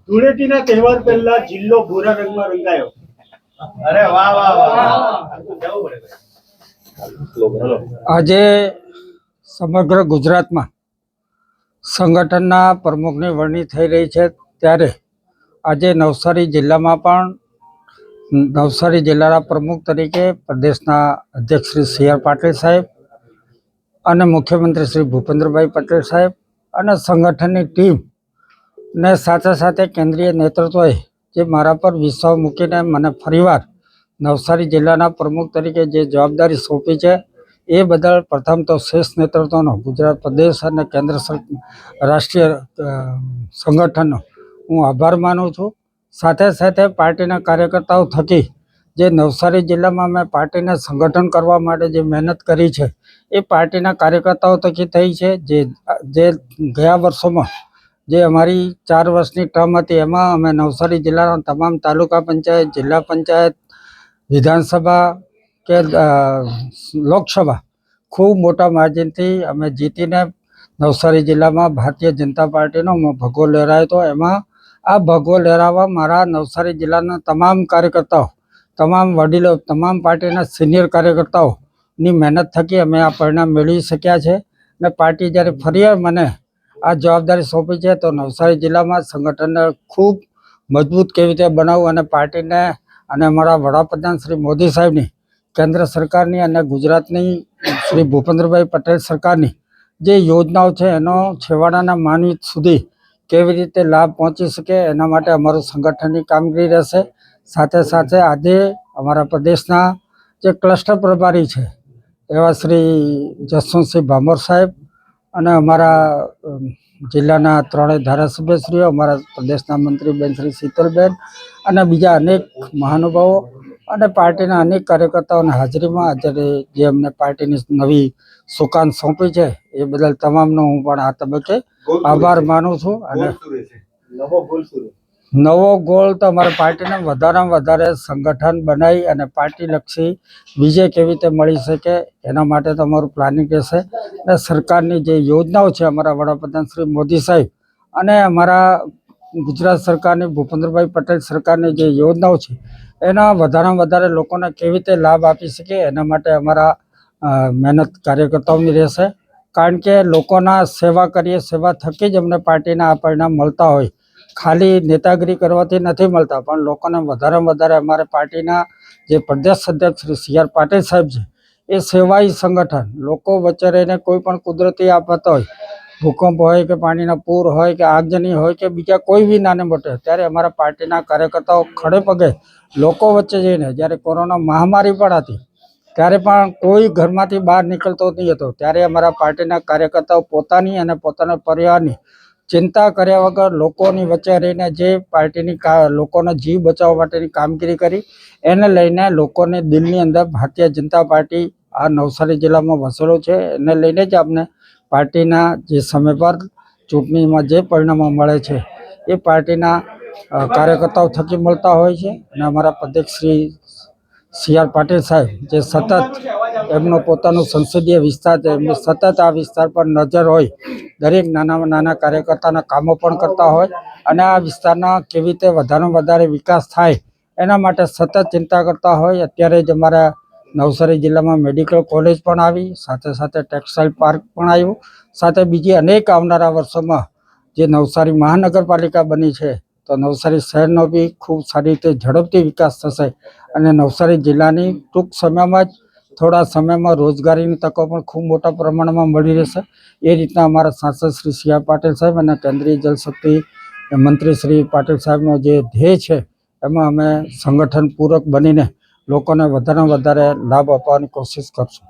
ધૂળેટીના તહેવાર પહેલા જિલ્લો ભૂરા રંગમાં રંગાયો. અરે વાહ વાહ વાહ. આજે સમગ્ર ગુજરાતમાં સંગઠનના પ્રમુખની વરણી થઈ રહી છે, ત્યારે આજે નવસારી જિલ્લામાં પણ નવસારી જિલ્લાના પ્રમુખ તરીકે પ્રદેશના અધ્યક્ષ શ્રી સી.આર. પાટીલ સાહેબ અને મુખ્યમંત્રી શ્રી ભૂપેન્દ્રભાઈ પટેલ સાહેબ અને સંગઠનની ટીમ ને સાથે સાથે કેન્દ્રીય નેતૃત્વએ જે મારા પર વિશ્વાસ મૂકીને મને ફરીવાર નવસારી જિલ્લાના પ્રમુખ તરીકે જે જવાબદારી સોંપી છે, એ બદલ પ્રથમ તો શેષ નેતૃત્વનો, ગુજરાત પ્રદેશ અને કેન્દ્ર રાષ્ટ્રીય સંગઠનનો હું આભાર માનું છું. સાથે સાથે પાર્ટીના કાર્યકર્તાઓ થકી જે નવસારી જિલ્લામાં મેં પાર્ટીને સંગઠન કરવા માટે જે મહેનત કરી છે, એ પાર્ટીના કાર્યકર્તાઓ થકી થઈ છે. જે ગયા વર્ષોમાં જે અમારી 4 વર્ષની ટર્મ હતી, એમાં અમે નવસારી જિલ્લાના તમામ તાલુકા પંચાયત, જિલ્લા પંચાયત, વિધાનસભા કે લોકસભા ખૂબ મોટા માર્જિનથી અમે જીતીને નવસારી જિલ્લામાં ભારતીય જનતા પાર્ટીનો ભગવો લહેરાયો હતો. એમાં આ ભગવો લહેરાવવા મારા નવસારી જિલ્લાના તમામ કાર્યકર્તાઓ, તમામ વડીલો, તમામ પાર્ટીના સિનિયર કાર્યકર્તાઓની મહેનત થકી અમે આ પરિણામ મેળવી શક્યા છે. અને પાર્ટી જ્યારે ફરી મને આ જવાબદારી સોંપી છે, તો નવસારી જિલ્લામાં સંગઠનને ખૂબ મજબૂત કેવી રીતે બનાવવું અને પાર્ટીને અને અમારા વડાપ્રધાન શ્રી મોદી સાહેબની, કેન્દ્ર સરકારની અને ગુજરાતની શ્રી ભૂપેન્દ્રભાઈ પટેલ સરકારની જે યોજનાઓ છે, એનો છેવાડાના માનવી સુધી કેવી રીતે લાભ પહોંચી શકે, એના માટે અમારું સંગઠનની કામગીરી રહેશે. સાથે સાથે આજે અમારા પ્રદેશના જે ક્લસ્ટર પ્રભારી છે, એવા શ્રી જસવંતસિંહ ભામોર સાહેબ અને અમારા જિલ્લાના 3 ધારાસભ્યશ્રીઓ, અમારા પ્રદેશના મંત્રી બેન શ્રી શીતલબેન અને બીજા અનેક મહાનુભાવો અને પાર્ટીના અનેક કાર્યકર્તાઓની હાજરીમાં આજે જે અમને પાર્ટીની નવી સુકાન સોંપી છે, એ બદલ તમામનો હું પણ આ તબક્કે આભાર માનું છું. અને નવો ગોલ તો અમારા પાર્ટીને વધારેમાં વધારે સંગઠન બનાવી અને પાર્ટીલક્ષી વિજય કેવી રીતે મળી શકે, એના માટે તો અમારું પ્લાનિંગ રહેશે. અને સરકારની જે યોજનાઓ છે, અમારા વડાપ્રધાન શ્રી મોદી સાહેબ અને અમારા ગુજરાત સરકારની ભૂપેન્દ્રભાઈ પટેલ સરકારની જે યોજનાઓ છે, એના વધારેમાં વધારે લોકોને કેવી રીતે લાભ આપી શકે, એના માટે અમારા મહેનત કાર્યકર્તાઓની રહેશે. કારણ કે લોકોના સેવા કરીએ, સેવા થકી જ અમને પાર્ટીના આ પરિણામ મળતા હોય. ખાલી નેતાગીરી કરવાથી નથી મળતા, પણ લોકોને વધારેમાં વધારે અમારે પાર્ટીના જે પ્રદેશ અધ્યક્ષ શ્રી સી.આર. પાટીલ સાહેબ છે, એ સેવાઈ સંગઠન લોકો વચ્ચે રહીને કોઈ પણ કુદરતી આફત હોય, ભૂકંપ હોય કે પાણીના પૂર હોય કે આગજની હોય કે બીજા કોઈ બી નાને મોટે, ત્યારે અમારા પાર્ટીના કાર્યકર્તાઓ ખડે પગે લોકો વચ્ચે જઈને, જ્યારે કોરોના મહામારી પણ હતી ત્યારે પણ કોઈ ઘરમાંથી બહાર નીકળતો નહીં હતો, ત્યારે અમારા પાર્ટીના કાર્યકર્તાઓ પોતાની અને પોતાના પરિવારની ચિંતા કર્યા વગર લોકોની વચ્ચે રહીને જે પાર્ટીની લોકોનો જીવ બચાવવા માટેની કામગીરી કરી, એને લઈને લોકોને દિલની અંદર ભારતીય જનતા પાર્ટી આ નવસારી જિલ્લામાં વસેલો છે, એને લઈને જ આપણે પાર્ટીના જે સમય પર ચૂંટણીમાં જે પરિણામો મળે છે, એ પાર્ટીના કાર્યકર્તાઓ થકી મળતા હોય છે. અને અમારા પ્રદેશ શ્રી સી.આર. પાટીલ સાહેબ જે સતત એમનો પોતાનો સંસદીય વિસ્તાર છે, એમની સતત આ વિસ્તાર પર નજર હોય, દરેક નાનામાં નાના કાર્યકર્તાના કામો પણ કરતા હોય અને આ વિસ્તારના કેવી રીતે વધારેમાં વધારે વિકાસ થાય એના માટે સતત ચિંતા કરતા હોય. અત્યારે જ અમારા નવસારી જિલ્લામાં મેડિકલ કોલેજ પણ આવી, સાથે સાથે ટેક્સટાઇલ પાર્ક પણ આવ્યું, સાથે બીજી અનેક આવનારા વર્ષોમાં જે નવસારી મહાનગરપાલિકા બની છે, તો નવસારી શહેરનો બી ખૂબ સારી રીતે ઝડપથી વિકાસ થશે અને નવસારી જિલ્લાની ટૂંક સમયમાં જ થોડા સમયમાં રોજગારીની તકો પણ ખૂબ મોટા પ્રમાણમાં મળી રહેશે. એ રીતના અમારા સાંસદ શ્રી સી.આર. પાટીલ સાહેબ અને કેન્દ્રીય જલશક્તિ મંત્રી શ્રી પાટીલ સાહેબનો જે ધ્યેય છે, એમાં અમે સંગઠન પૂરક બનીને લોકોને વધારે લાભ આપવાની કોશિશ કરશું.